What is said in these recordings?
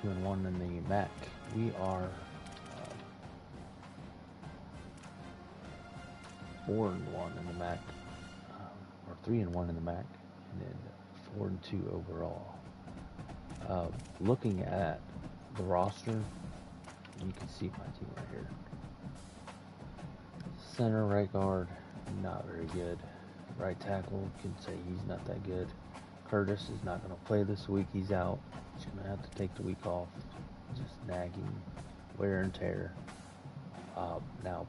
2-1 in the MAC. We are 4-1 in the MAC, or 3-1 in the MAC, and then 4-2 overall. Looking at the roster, you can see my team right here. Center, right guard, not very good. Right tackle, can say he's not that good. Curtis is not going to play this week. He's out. He's going to have to take the week off. Just nagging, wear and tear. Now,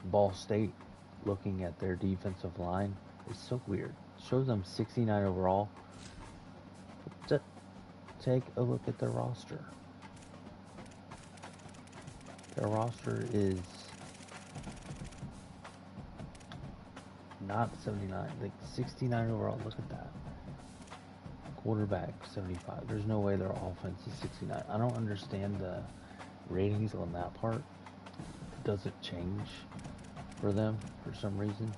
Ball State, looking at their defensive line, is so weird. It shows them 69 overall. Take a look at their roster. Their roster is not 79, like 69 overall. Look at that. Quarterback 75. There's no way their offense is 69. I don't understand the ratings on that part. It doesn't change for them for some reason.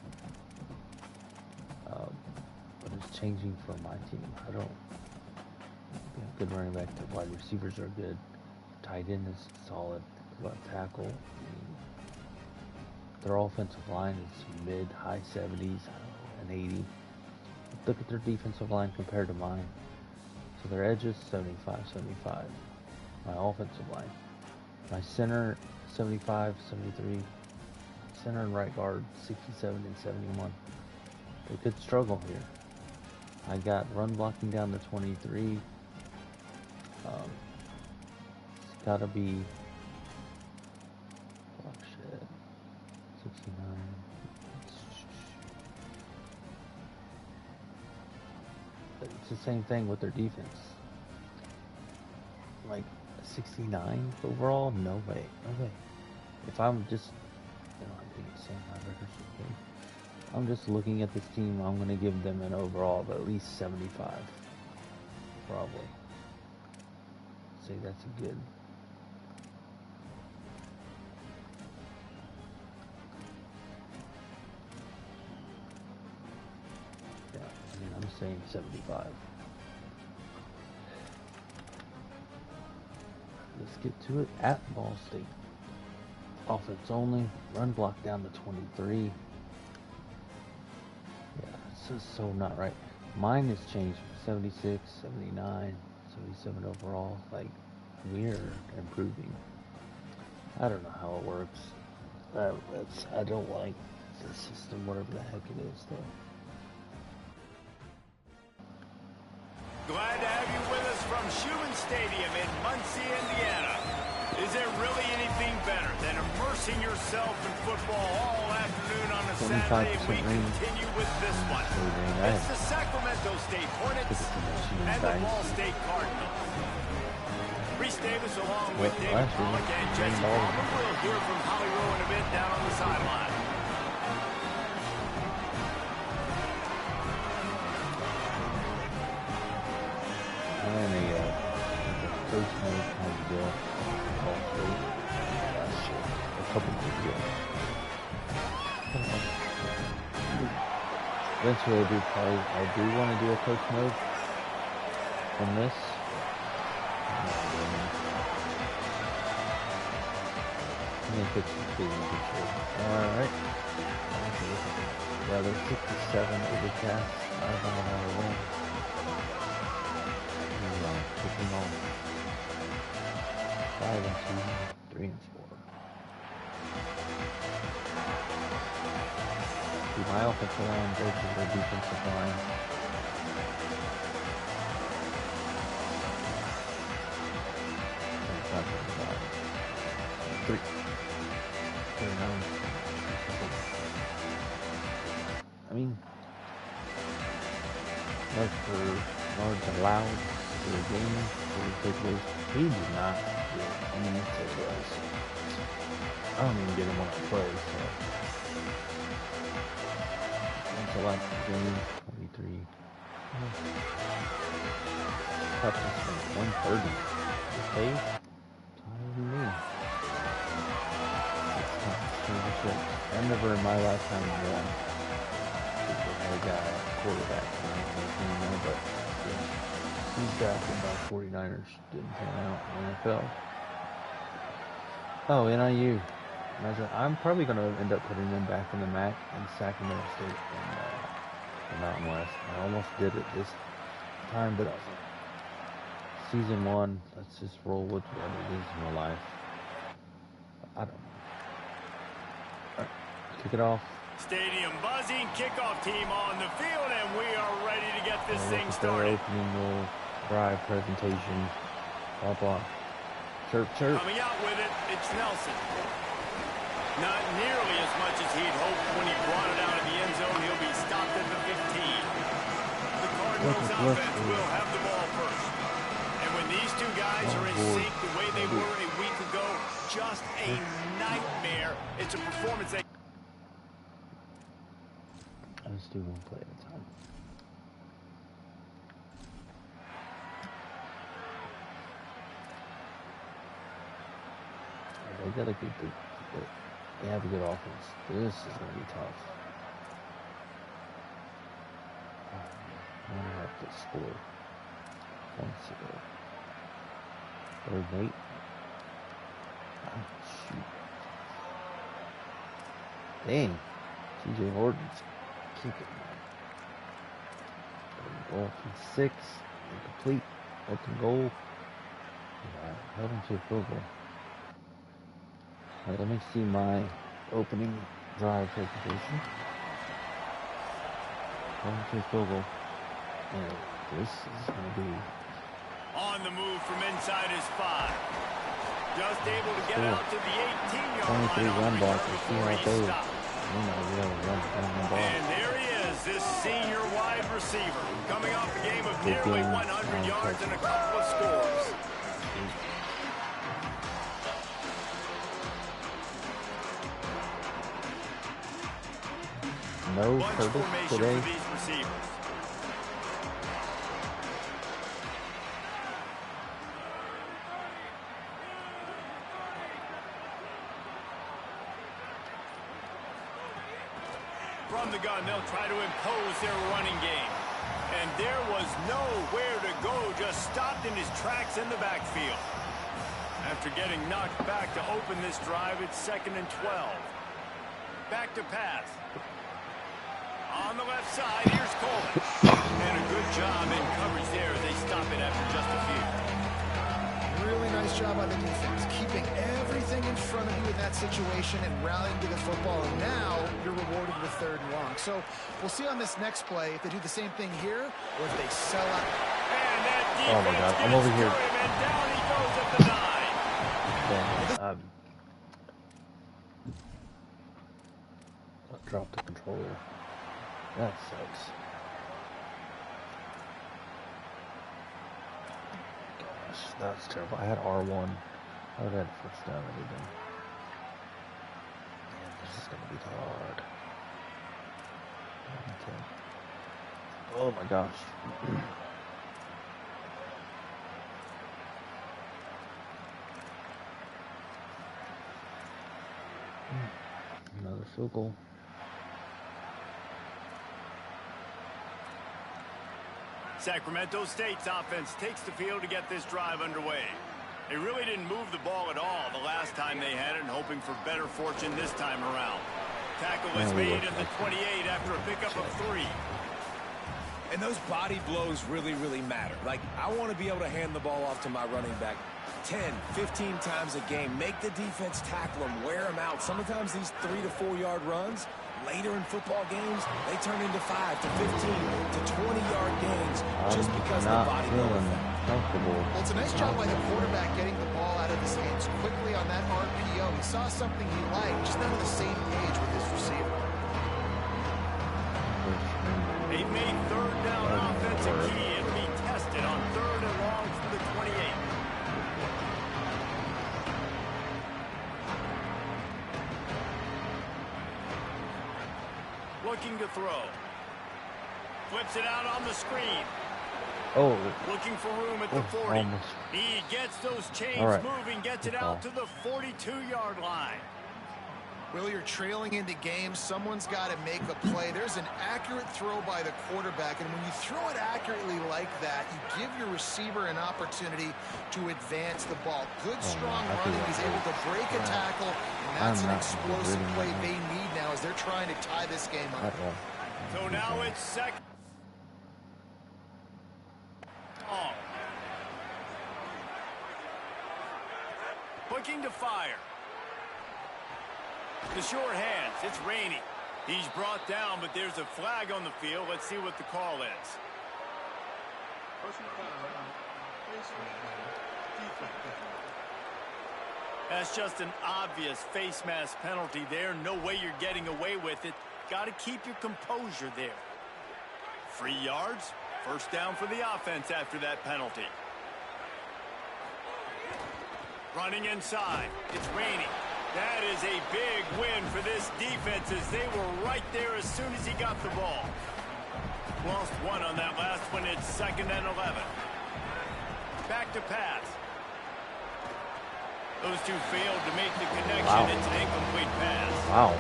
But it's changing for my team. I don't. They have good running back. The wide receivers are good. Tight end is solid. Left tackle. Their offensive line is mid, high 70s, and 80. Look at their defensive line compared to mine. So their edge is 75, 75. My offensive line. My center, 75, 73. Center and right guard, 67 and 71. They could struggle here. I got run blocking down to 23. It's got to be... 69. It's the same thing with their defense. Like 69 overall? No way. No way. If I'm just, I'm being saying my records okay. I'm just looking at this team, I'm going to give them an overall of at least 75. Probably. Say that's a good. I'm saying 75. Let's get to it. At Ball State. Offense only. Run block down to 23. Yeah, this is so not right. Mine has changed from 76, 79, 77 overall. Like, we're improving. I don't know how it works. I don't like the system, whatever the heck it is, though. Glad to have you with us from Schumann Stadium in Muncie, Indiana. Is there really anything better than immersing yourself in football all afternoon on a Saturday? And we continue with this one. It's the Sacramento State Hornets and the Ball State Cardinals. Reese Davis along with David Pollock and Jesse Palmer. We'll hear from Holly Rowe in a bit down on the sideline. Coach mode kind of deal. Ball State. A couple of years ago. Eventually I do want to do a coach mode from this. Alright. Yeah, there's 67 overcast. I don't know how to win. Kicking on 5 and 2, 3 and 4. See, my offensive line versus their defensive line. Three. 39. I mean, large allowed. The game for the takeaways, he did not get any takeaways. I don't even get him when I play, so. That's a lot for the game. 23. Touches from 130. Okay. Tired of me. I remember in my lifetime won. I got a quarterback. But yeah. He's drafted by 49ers. Didn't pan out in the NFL. Oh, NIU. I'm probably going to end up putting them back in the MAC in Sacramento State and the Mountain West. I almost did it this time, but I was like, season 1, let's just roll with what it is in real life. I don't know. All right, kick it off. Stadium buzzing, kickoff team on the field, and we are ready to get this thing started. Opening little drive presentation, blah blah. Chirp chirp. Coming out with it, it's Nelson. Not nearly as much as he'd hoped when he brought it out of the end zone. He'll be stopped at the 15. The Cardinals offense will have the ball first. And when these two guys are in sync the way they were a week ago, just a nightmare. It's a performance that... Let's do one play at a time. They got a good, they have a good offense. This is going to be tough. I'm going to have to score. 1-0. Third mate. Oh, shoot. Dang. TJ Horton's kicking. Goal from 6. Incomplete. Open goal. Held him to a field goal. Right, let me see my opening drive presentation. Held him to a field goal. And this is going to be... On the move from inside his 5. Just able to get out to the 18-yard line. 23 run block. Let's see how it goes. And there he is, this senior wide receiver, coming off a game of nearly 100 yards and a couple of scores. No Curtis today. From the gun, they'll try to impose their running game. And there was nowhere to go, just stopped in his tracks in the backfield. After getting knocked back to open this drive, it's 2nd and 12. Back to pass. On the left side, here's Coleman. And a good job in coverage there as they stop it after just a few. Really nice job by the defense, keeping everything in front of you in that situation and rallying to the football. And now you're rewarded with 3rd and long. So we'll see on this next play if they do the same thing here or if they sell out. And that defense, oh my God, I'm over here. And down he goes at the 9. I dropped the controller. That sucks. That's terrible. I had R1. I would have had first down and everything. Man, this is going to be hard. Okay. Oh my gosh. Another field goal. Sacramento State's offense takes the field to get this drive underway. They really didn't move the ball at all the last time they had it, and hoping for better fortune this time around. Tackle is made at the 28 after a pickup of 3. And those body blows really, really matter. Like, I want to be able to hand the ball off to my running back 10, 15 times a game. Make the defense tackle them, wear them out. Sometimes these 3 to 4 yard runs, later in football games, they turn into 5 to 15 to 20-yard gains just because the body blow effect. Well, it's a nice job by the quarterback getting the ball out of his hands quickly on that RPO. He saw something he liked, just not on the same page with his receiver. They've made 3rd down offensive key. It'll be tested on 3rd and long from the 28. Looking to throw. Flips it out on the screen. Oh. Looking for room at the 40. Almost. He gets those chains moving, gets it out to the 42-yard line. Will, you're trailing into games. Someone's got to make a play. There's an accurate throw by the quarterback, and when you throw it accurately like that, you give your receiver an opportunity to advance the ball. Good, strong running. He's able to break a tackle, and that's an explosive play they need now as they're trying to tie this game up. So now it's second. Looking to fire. The sure hands. It's Rainey. He's brought down, but there's a flag on the field. Let's see what the call is. That's just an obvious face mask penalty there. No way you're getting away with it. Got to keep your composure there. 3 yards. First down for the offense after that penalty. Running inside. It's Rainey. That is a big win for this defense as they were right there as soon as he got the ball. Lost one on that last one. It's 2nd and 11. Back to pass. Those two failed to make the connection. Wow. It's an incomplete pass. Wow.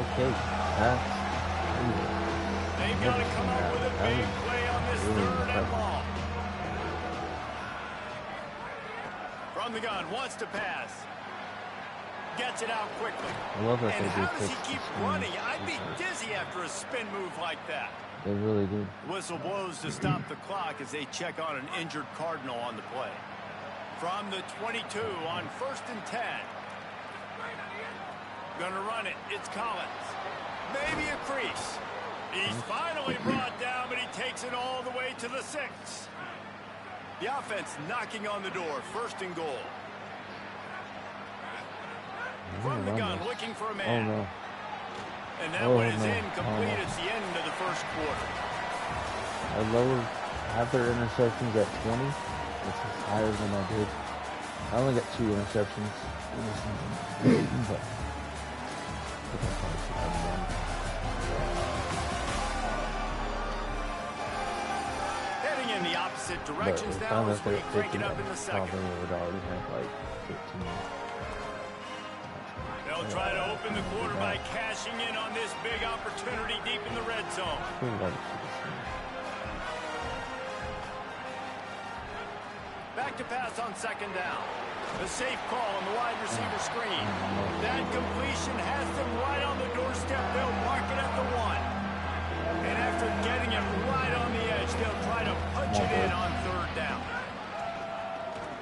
Okay. They've got to come up with a big play on this really 3rd and long. From the gun, wants to pass. Gets it out quickly. I love that and they how do does he keep running? I'd be dizzy after a spin move like that. They really do. Whistle blows to stop the clock as they check on an injured Cardinal on the play. From the 22 on 1st and 10. Gonna run it. It's Collins. Maybe a crease. He's finally brought down, but he takes it all the way to the 6. The offense knocking on the door. 1st and goal. From the gun, looking for a man. Oh, no. And that one is incomplete. It's the end of the 1st quarter. I have their interceptions at 20, which is higher than I did. I only got 2 interceptions in this season, but I probably should have one. Heading in the opposite directions now as we crank it up in the 2nd. Probably would already have like 15. They'll try to open the quarter by cashing in on this big opportunity deep in the red zone. Back to pass on 2nd down. The safe call on the wide receiver screen. That completion has them right on the doorstep. They'll mark it at the 1. And after getting it right on the edge, they'll try to punch it in on 3rd down.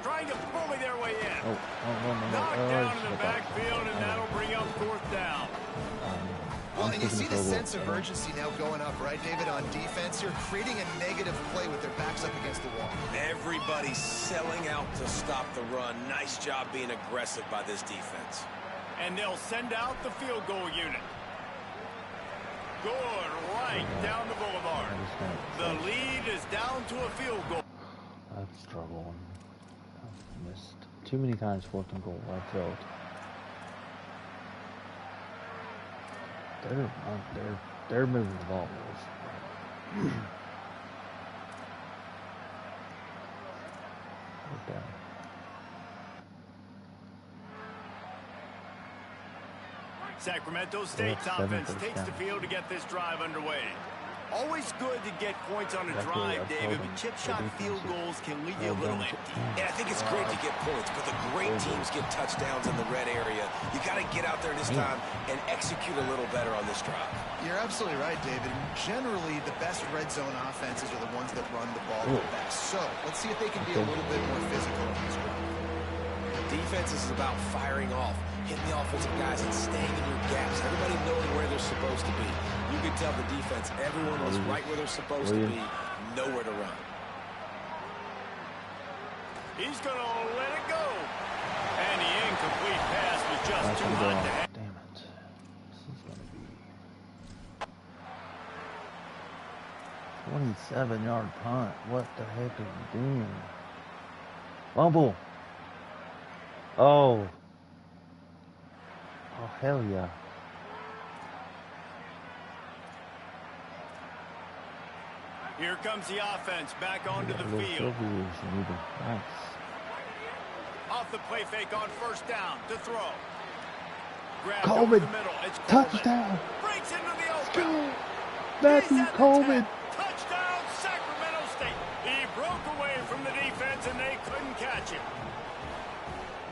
Trying to bully their way in. Knocked down in the backfield, and that'll bring up 4th down. Well, and you see the sense of urgency now going up, right, David, on defense. You're creating a negative play with their backs up against the wall. Everybody's selling out to stop the run. Nice job being aggressive by this defense. And they'll send out the field goal unit. Good, right down the boulevard. The lead is down to a field goal. I've struggled. I've missed too many times 4th and goal. I failed. They're moving the ball. Okay. Sacramento State's offense takes the field to get this drive underway. Always good to get points on a drive, David, but chip shot field goals can leave you a little empty. Yeah, I think it's great to get points, but the great teams get touchdowns in the red area. You got to get out there this time and execute a little better on this drive. You're absolutely right, David. Generally, the best red zone offenses are the ones that run the ball the best. So let's see if they can be a little bit more physical in this drive. Defense is about firing off, hitting the offensive guys and staying in your gaps. Everybody knowing where they're supposed to be. You can tell the defense, everyone was right where they're supposed to be, nowhere to run. He's going to let it go. And the incomplete pass was just too hot to have. Damn it. This is going to be 27-yard punt. What the heck are you doing? Fumble. Oh. Oh, hell yeah. Here comes the offense back onto the field. Off the play fake on 1st down to throw. grabbed over Coleman, the middle. It's touchdown. Breaks into the Let's open. go. Matthew He's at the Coleman. 10. Touchdown, Sacramento State. He broke away from the defense, and they couldn't catch him.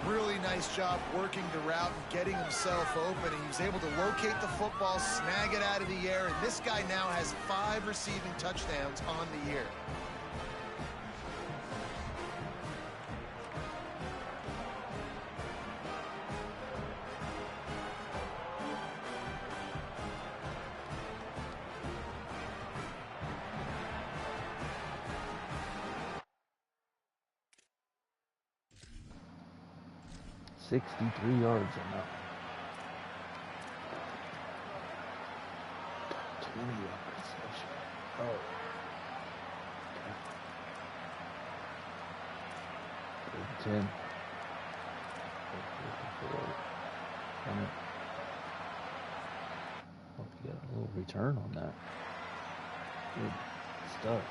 Really nice job working the route and getting himself open. He was able to locate the football, snag it out of the air, and this guy now has 5 receiving touchdowns on the year. $63 yards on that. 20 yards. Oh. Okay. 10. Oh, you got a little return on that. Good stuff.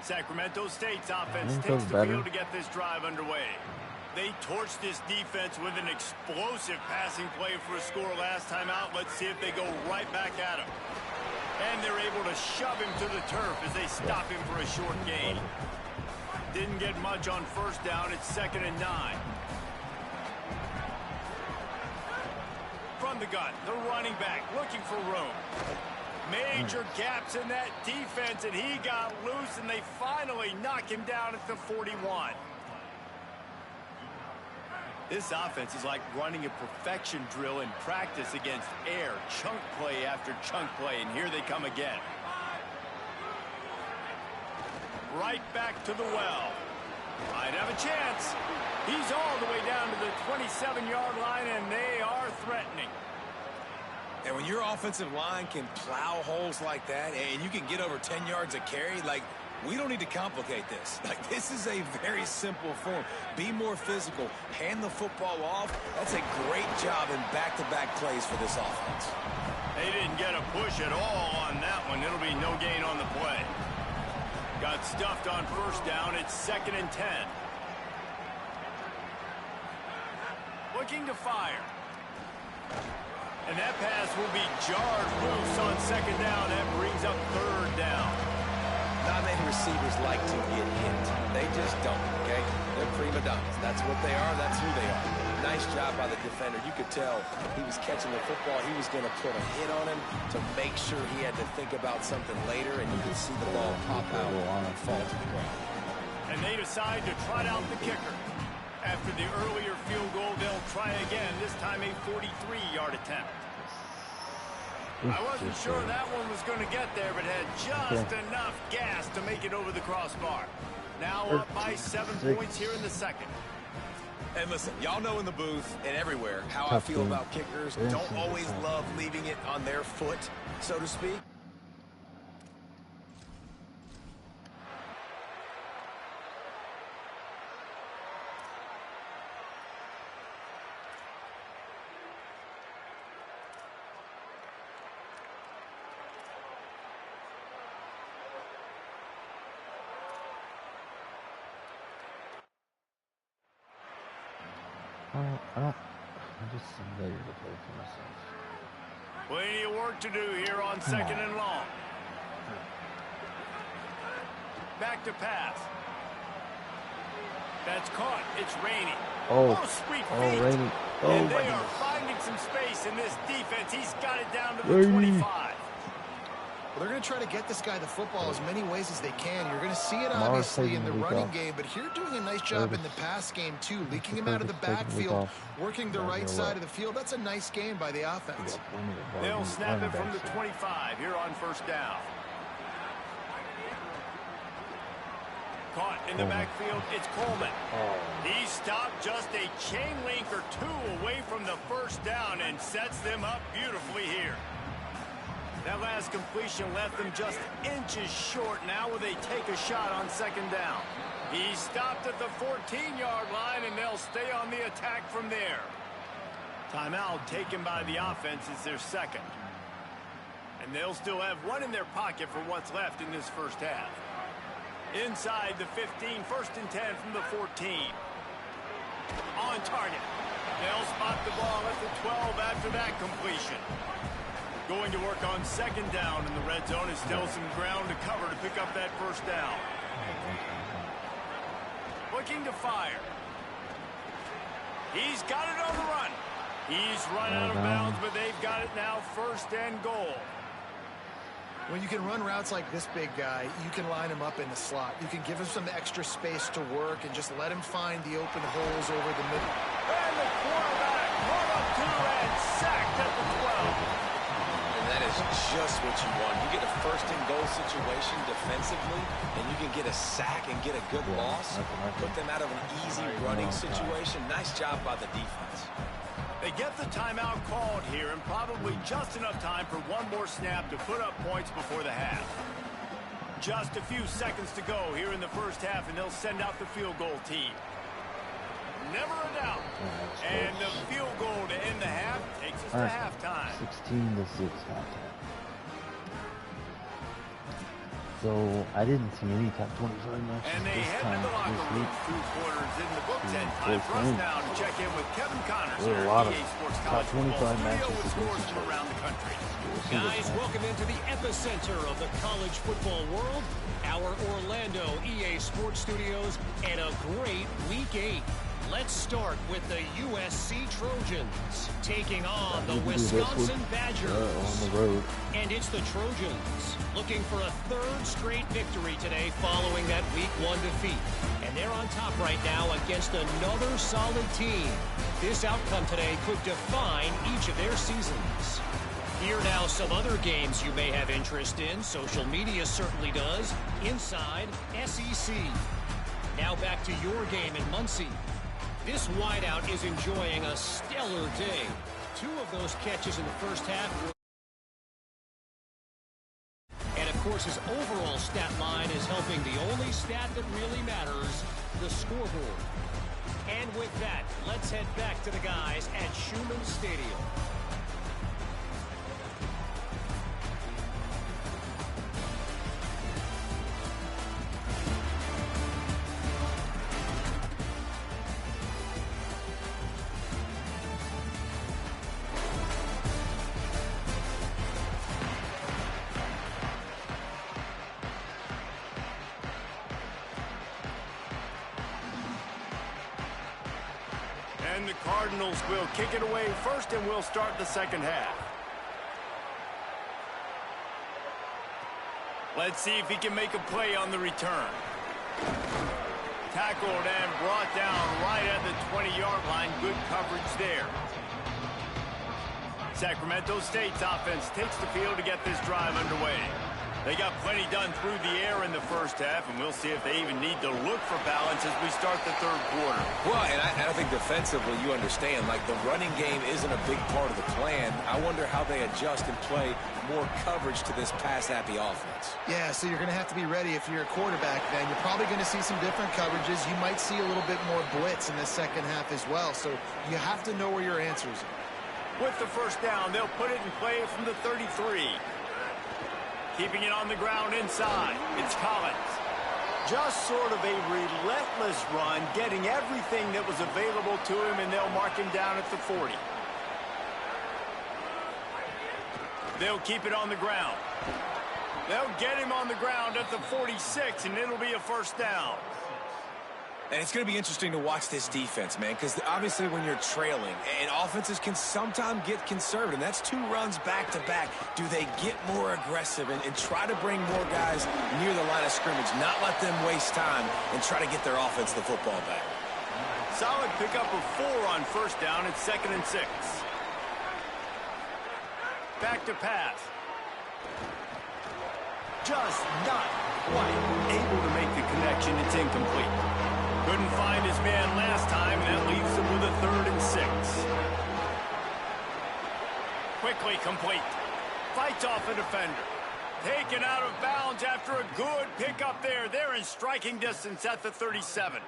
Sacramento State's offense takes the field to get this drive underway. They torched this defense with an explosive passing play for a score last time out. Let's see if they go right back at him. And they're able to shove him to the turf as they stop him for a short gain. Didn't get much on first down. It's 2nd and 9. From the gun, the running back looking for room. Major gaps in that defense, and he got loose, and they finally knock him down at the 41. This offense is like running a perfection drill in practice against air, chunk play after chunk play, and here they come again. Right back to the well. Might have a chance. He's all the way down to the 27-yard line, and they are threatening. And when your offensive line can plow holes like that and you can get over 10 yards a carry, like, we don't need to complicate this. Like, this is a very simple form. Be more physical. Hand the football off. That's a great job in back-to-back plays for this offense. They didn't get a push at all on that one. It'll be no gain on the play. Got stuffed on first down. It's 2nd and 10. Looking to fire. And that pass will be jarred loose on 2nd down. That brings up 3rd down. Not many receivers like to get hit. They just don't, okay? They're prima donnas. That's what they are. That's who they are. Nice job by the defender. You could tell he was catching the football. He was going to put a hit on him to make sure he had to think about something later, and you could see the ball pop out and fall to the ground. And they decide to trot out the kicker. After the earlier field goal, they'll try again, this time a 43-yard attempt. I wasn't sure that one was going to get there, but had just enough gas to make it over the crossbar. Now up by 7 points here in the second. And listen, y'all know in the booth and everywhere how I feel about kickers. Don't always love leaving it on their foot, so to speak. I'm just ready to play for myself. Plenty of work to do here on 2nd and long. Back to pass. That's caught. It's Rainey. Oh, sweet feet. Rainey. Oh, and my they are goodness. finding some space in this defense. He's got it down to the 25. Well, they're going to try to get this guy the football as many ways as they can. You're going to see it obviously in the running game, but here doing a nice job in the pass game too, leaking him out of the backfield, working the right side of the field. That's a nice game by the offense. They'll snap it from the 25 here on first down. Caught in the backfield, it's Coleman. He stopped just a chain link or two away from the first down and sets them up beautifully here. That last completion left them just inches short. Now will they take a shot on 2nd down? He stopped at the 14-yard line, and they'll stay on the attack from there. Timeout taken by the offense is their second. And they'll still have one in their pocket for what's left in this first half. Inside the 15, 1st and 10 from the 14. On target. They'll spot the ball at the 12 after that completion. Going to work on second down in the red zone. Is still some ground to cover to pick up that first down. Looking to fire. He's got it on the run. He's run out of bounds, but they've got it now, first and goal. When you can run routes like this big guy, you can line him up in the slot. You can give him some extra space to work and just let him find the open holes over the middle. And the quarterback brought up to and sacked at the 12. And that is just what you want. You get a first and goal situation defensively, and you can get a sack and get a good loss. Put them out of an easy running situation. Nice job by the defense. They get the timeout called here, and probably just enough time for one more snap to put up points before the half. Just a few seconds to go here in the first half, and they'll send out the field goal team. Never a doubt. And the field goal to end the half takes us to halftime. 16-6 halftime. So I didn't see any top 25 matches And they this head time to the locker this room week. through quarters in the book 10. Time for us now to check in with Kevin Connors There are here a lot at of EA Sports top College 25 Football Studio matches with against scores each from other. around the country. Guys, welcome into the epicenter of the college football world, our Orlando EA Sports Studios, and a great Week 8. Let's start with the USC Trojans taking on the Wisconsin Badgers. On the road. And it's the Trojans looking for a third straight victory today following that Week 1 defeat. And they're on top right now against another solid team. This outcome today could define each of their seasons. Here now some other games you may have interest in. Social media certainly does. Inside SEC. Now back to your game in Muncie. This wideout is enjoying a stellar day. 2 of those catches in the first half were... And, of course, his overall stat line is helping the only stat that really matters, the scoreboard. And with that, let's head back to the guys at Schumann Stadium. And the Cardinals will kick it away first, and we'll start the second half. Let's see if he can make a play on the return. Tackled and brought down right at the 20-yard line. Good coverage there. Sacramento State's offense takes the field to get this drive underway. They got plenty done through the air in the first half, and we'll see if they even need to look for balance as we start the third quarter. Well, and I think defensively you understand, like the running game isn't a big part of the plan. I wonder how they adjust and play more coverage to this pass-happy offense. Yeah, so you're going to have to be ready if you're a quarterback then. You're probably going to see some different coverages. You might see a little bit more blitz in the second half as well. So you have to know where your answers are. With the first down, they'll put it in play from the 33. Keeping it on the ground inside. It's Collins. Just sort of a relentless run, getting everything that was available to him, and they'll mark him down at the 40. They'll keep it on the ground. They'll get him on the ground at the 46, and it'll be a first down. And it's going to be interesting to watch this defense, man, because obviously when you're trailing, and offenses can sometimes get conservative, and that's 2 runs back-to-back. Do they get more aggressive and try to bring more guys near the line of scrimmage, not let them waste time, and try to get their offense the football back? Solid pickup of 4 on first down. It's 2nd and 6. Back to pass. Just not quite able to make the connection. It's incomplete. Couldn't find his man last time, and that leaves him with a 3rd and 6. Quickly complete. Fights off a defender. Taken out of bounds after a good pickup there. They're in striking distance at the 37.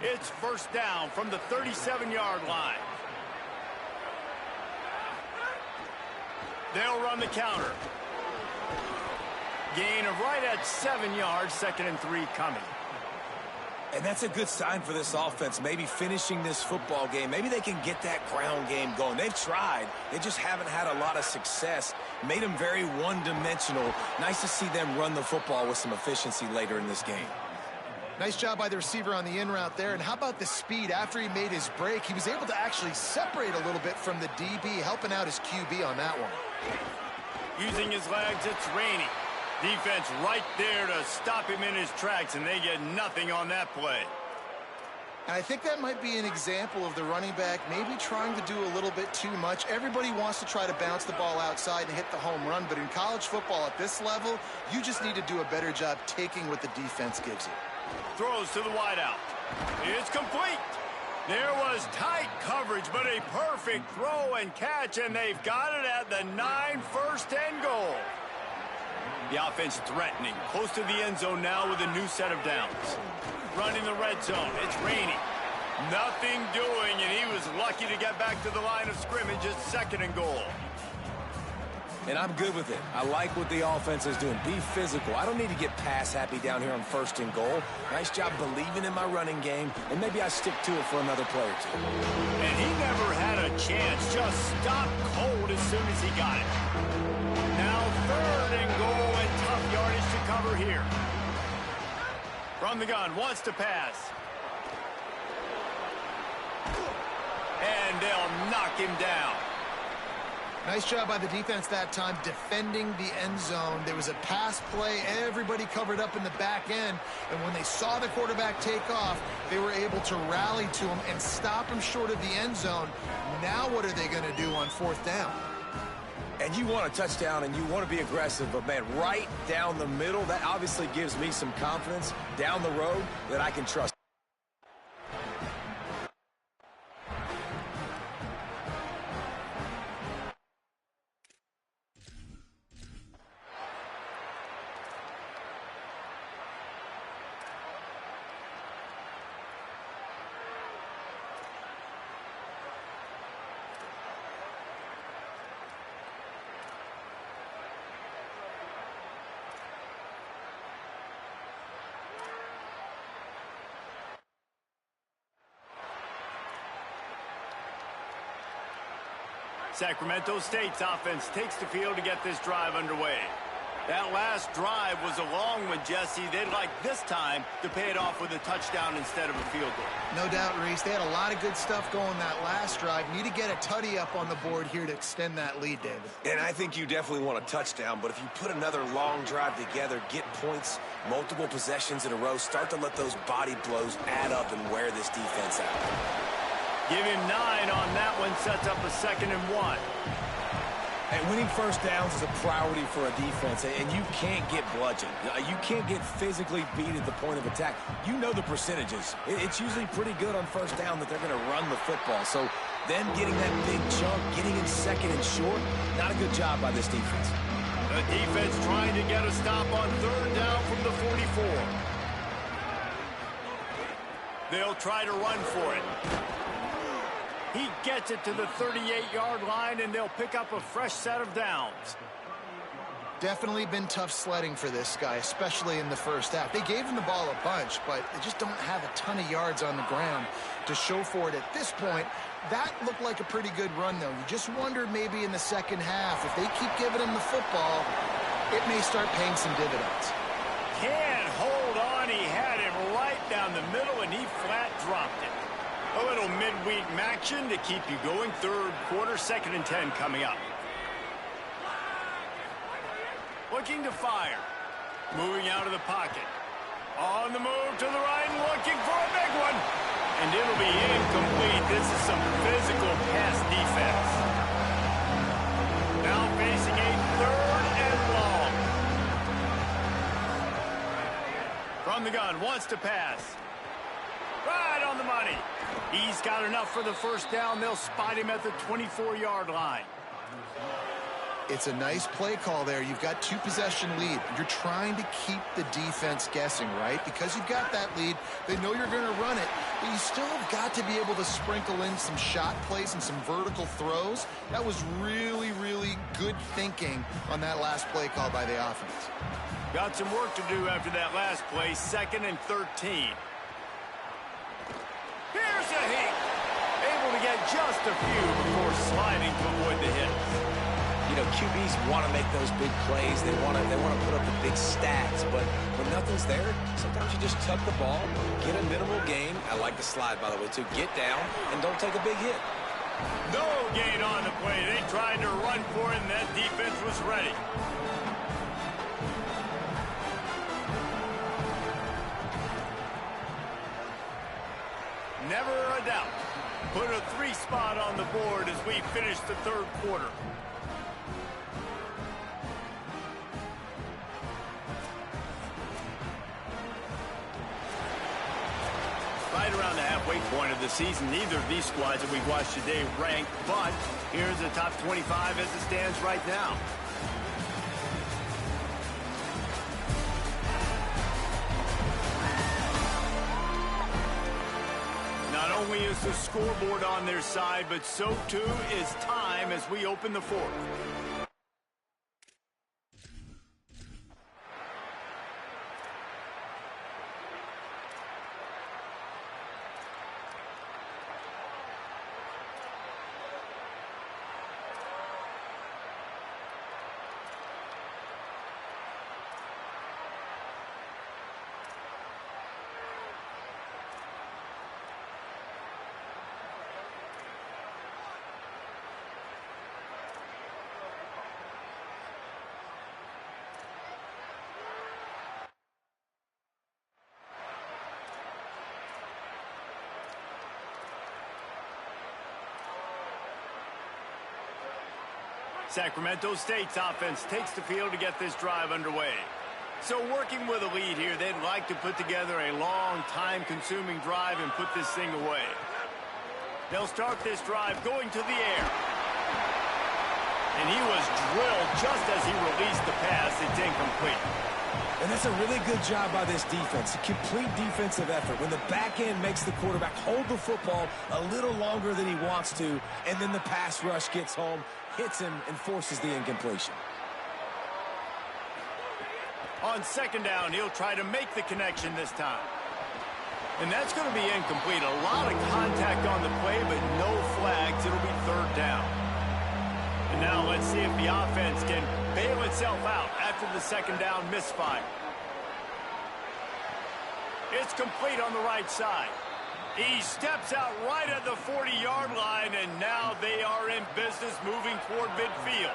It's first down from the 37-yard line. They'll run the counter. Gain of right at 7 yards, 2nd and 3 coming. And that's a good sign for this offense, maybe finishing this football game. Maybe they can get that ground game going. They've tried. They just haven't had a lot of success. Made them very one-dimensional. Nice to see them run the football with some efficiency later in this game. Nice job by the receiver on the in route there. And how about the speed? After he made his break, he was able to actually separate a little bit from the DB, helping out his QB on that one. Using his legs, it's Rainey. Defense right there to stop him in his tracks, and they get nothing on that play. And I think that might be an example of the running back maybe trying to do a little bit too much. Everybody wants to try to bounce the ball outside and hit the home run, but in college football at this level, you just need to do a better job taking what the defense gives you. Throws to the wideout. It's complete. There was tight coverage, but a perfect throw and catch, and they've got it at the 9 first and goal. The offense threatening, close to the end zone now with a new set of downs. Running the red zone, it's Rainey. Nothing doing, and he was lucky to get back to the line of scrimmage at 2nd and goal. And I'm good with it. I like what the offense is doing. Be physical. I don't need to get pass happy down here on 1st and goal. Nice job believing in my running game, and maybe I stick to it for another play or two. And he never had a chance. Just stopped cold as soon as he got it. Now 3rd and goal, and tough yardage to cover here. From the gun, wants to pass. And they'll knock him down. Nice job by the defense that time defending the end zone. There was a pass play. Everybody covered up in the back end. And when they saw the quarterback take off, they were able to rally to him and stop him short of the end zone. Now what are they going to do on 4th down? And you want a touchdown and you want to be aggressive, but man, right down the middle, that obviously gives me some confidence down the road that I can trust. Sacramento State's offense takes the field to get this drive underway. That last drive was a long one, Jesse. They'd like this time to pay it off with a touchdown instead of a field goal. No doubt, Reese. They had a lot of good stuff going that last drive. Need to get a tutty up on the board here to extend that lead, David. And I think you definitely want a touchdown, but if you put another long drive together, get points, multiple possessions in a row, start to let those body blows add up and wear this defense out. Give him 9 on that one, sets up a 2nd and 1. And winning first downs is a priority for a defense, and you can't get bludgeoned. You can't get physically beat at the point of attack. You know the percentages. It's usually pretty good on 1st down that they're going to run the football. So them getting that big chunk, getting in 2nd and short, not a good job by this defense. The defense trying to get a stop on 3rd down from the 44. They'll try to run for it. He gets it to the 38-yard line, and they'll pick up a fresh set of downs. Definitely been tough sledding for this guy, especially in the first half. They gave him the ball a bunch, but they just don't have a ton of yards on the ground to show for it at this point. That looked like a pretty good run, though. You just wondered maybe in the second half, if they keep giving him the football, it may start paying some dividends. Can't hold on. He had him right down the middle, and he flat dropped it. A little midweek action to keep you going. 3rd quarter, 2nd and 10 coming up. Looking to fire. Moving out of the pocket. On the move to the right and looking for a big one. And it'll be incomplete. This is some physical pass defense. Now facing a 3rd and long. From the gun, wants to pass. Right on the money. He's got enough for the 1st down. They'll spot him at the 24-yard line. It's a nice play call there. You've got 2-possession lead. You're trying to keep the defense guessing, right? Because you've got that lead, they know you're going to run it, but you still have got to be able to sprinkle in some shot plays and some vertical throws. That was really, really good thinking on that last play call by the offense. Got some work to do after that last play. 2nd and 13. Here's a heat. Able to get just a few before sliding to avoid the hit. You know, QBs want to make those big plays. They want to put up the big stats. But when nothing's there, sometimes you just tuck the ball, get a minimal gain. I like the slide, by the way, too. Get down and don't take a big hit. No gain on the play. They tried to run for it, and that defense was ready. Never a doubt. Put a 3 spot on the board as we finish the third quarter. Right around the halfway point of the season, neither of these squads that we've watched today ranked, but here's the top 25 as it stands right now. Not only is the scoreboard on their side, but so too is time as we open the fourth. Sacramento State's offense takes the field to get this drive underway. So working with a lead here, they'd like to put together a long, time-consuming drive and put this thing away. They'll start this drive going to the air. And he was drilled just as he released the pass. It's incomplete. And that's a really good job by this defense. A complete defensive effort. When the back end makes the quarterback hold the football a little longer than he wants to, and then the pass rush gets home, hits him, and forces the incompletion. On second down, he'll try to make the connection this time. And that's going to be incomplete. A lot of contact on the play, but no flags. It'll be third down. And now let's see if the offense can bail itself out after the second down misfire. It's complete on the right side. He steps out right at the 40-yard line, and now they are in business moving toward midfield.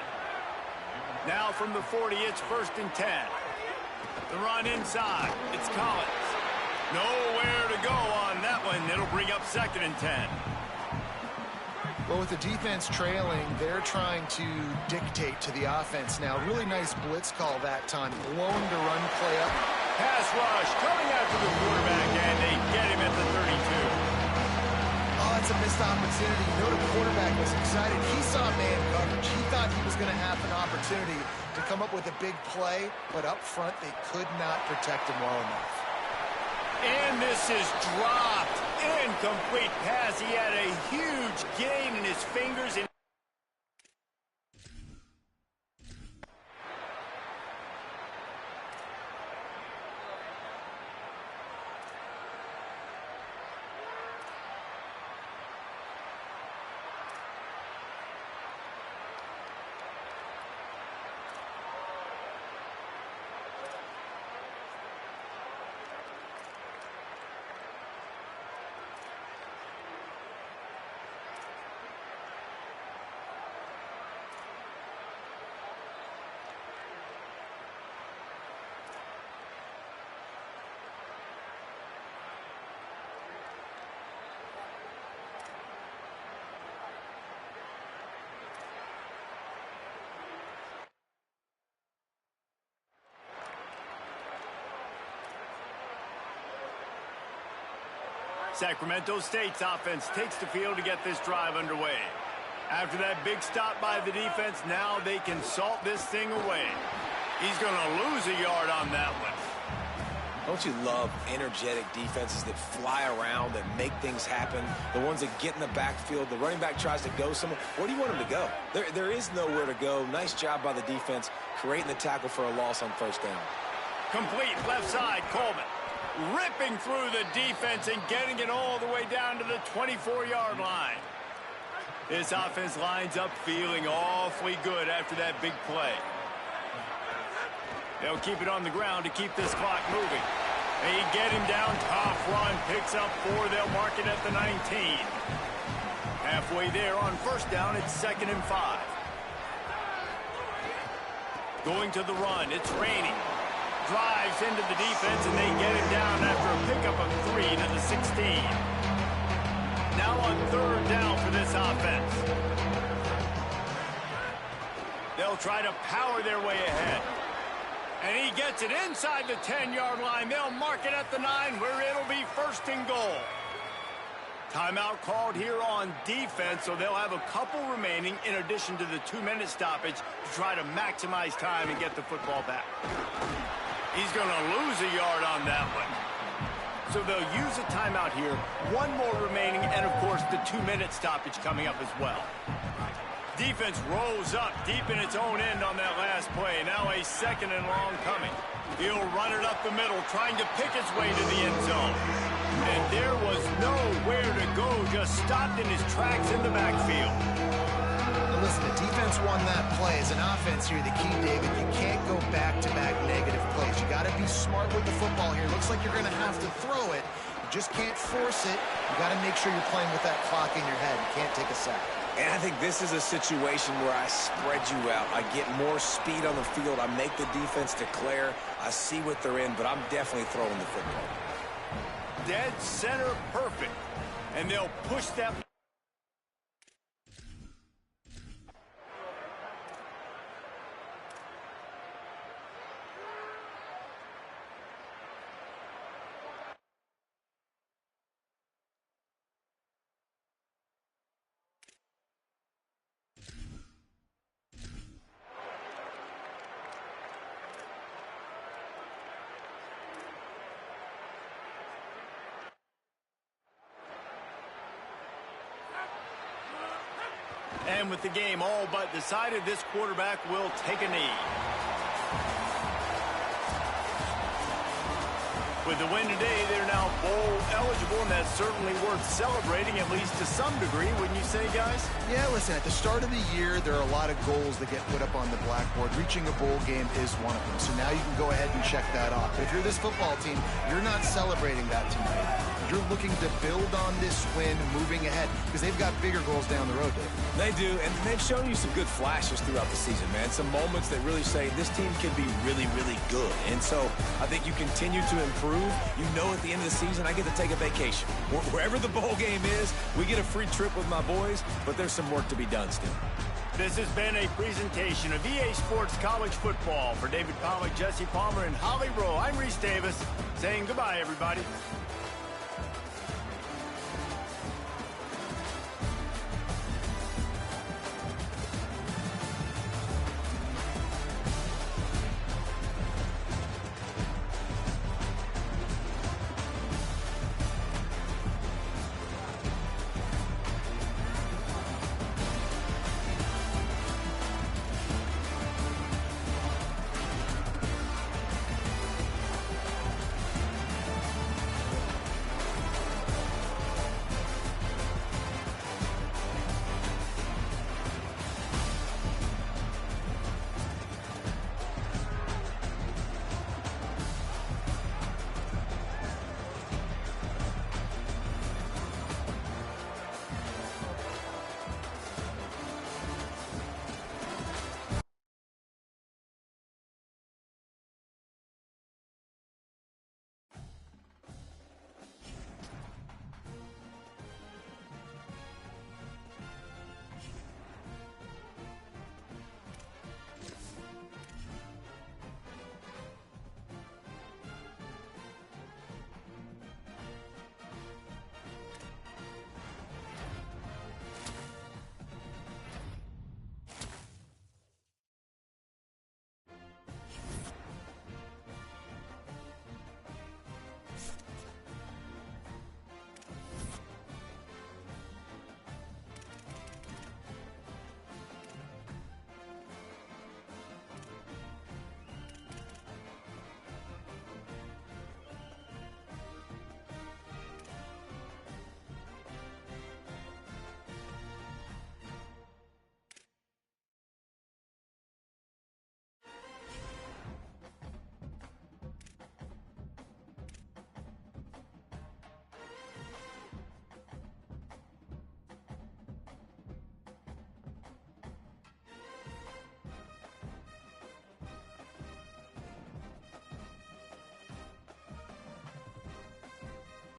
Now from the 40, it's 1st and 10. The run inside. It's Collins. Nowhere to go on that one. It'll bring up 2nd and 10. Well, with the defense trailing, they're trying to dictate to the offense now. Really nice blitz call that time. Blown to run play up. Pass rush coming after the quarterback, and they get him at the 32. Oh, it's a missed opportunity. You know the quarterback was excited. He saw man coverage. He thought he was going to have an opportunity to come up with a big play, but up front they could not protect him well enough. And this is dropped. Incomplete pass. He had a huge gain in his fingers. Sacramento State's offense takes the field to get this drive underway. After that big stop by the defense, now they can salt this thing away. He's going to lose a yard on that one. Don't you love energetic defenses that fly around, that make things happen? The ones that get in the backfield, the running back tries to go somewhere. Where do you want him to go? There is nowhere to go. Nice job by the defense creating the tackle for a loss on 1st down. Complete left side, Coleman. ripping through the defense and getting it all the way down to the 24-yard line. This offense lines up feeling awfully good after that big play. They'll keep it on the ground to keep this clock moving. They get him down, tough run, picks up 4. They'll mark it at the 19. Halfway there on first down, it's 2nd and 5. Going to the run, it's raining. Drives into the defense, and they get him down after a pickup of 3 to the 16. Now on 3rd down for this offense. They'll try to power their way ahead. And he gets it inside the 10-yard line. They'll mark it at the 9, where it'll be 1st and goal. Timeout called here on defense, so they'll have a couple remaining in addition to the 2-minute stoppage to try to maximize time and get the football back. He's going to lose a yard on that one. So they'll use a timeout here. 1 more remaining, and of course the 2-minute stoppage coming up as well. Defense rolls up deep in its own end on that last play. Now a 2nd and long coming. He'll run it up the middle, trying to pick his way to the end zone. And there was nowhere to go, just stopped in his tracks in the backfield. Now listen, the defense won that play. As an offense here, the key, David, you can't go back-to-back negative plays. You got to be smart with the football here. Looks like you're going to have to throw it. You just can't force it. You got to make sure you're playing with that clock in your head. You can't take a sack. And I think this is a situation where I spread you out. I get more speed on the field. I make the defense declare. I see what they're in, but I'm definitely throwing the football. Dead center perfect. And they'll push that. And with the game all but decided, this quarterback will take a knee. With the win today, they're now bowl eligible, and that's certainly worth celebrating, at least to some degree, wouldn't you say, guys? Yeah, listen, at the start of the year, there are a lot of goals that get put up on the blackboard. Reaching a bowl game is one of them. So now you can go ahead and check that off. But if you're this football team, you're not celebrating that tonight. You're looking to build on this win moving ahead because they've got bigger goals down the road, Dave. They do, and they've shown you some good flashes throughout the season, man. Some moments that really say this team can be really, really good. And so I think you continue to improve. You know at the end of the season, I get to take a vacation. Wherever the bowl game is, we get a free trip with my boys, but there's some work to be done still. This has been a presentation of EA Sports College Football. For David Pollack, Jesse Palmer, and Holly Rowe, I'm Reese Davis saying goodbye, everybody.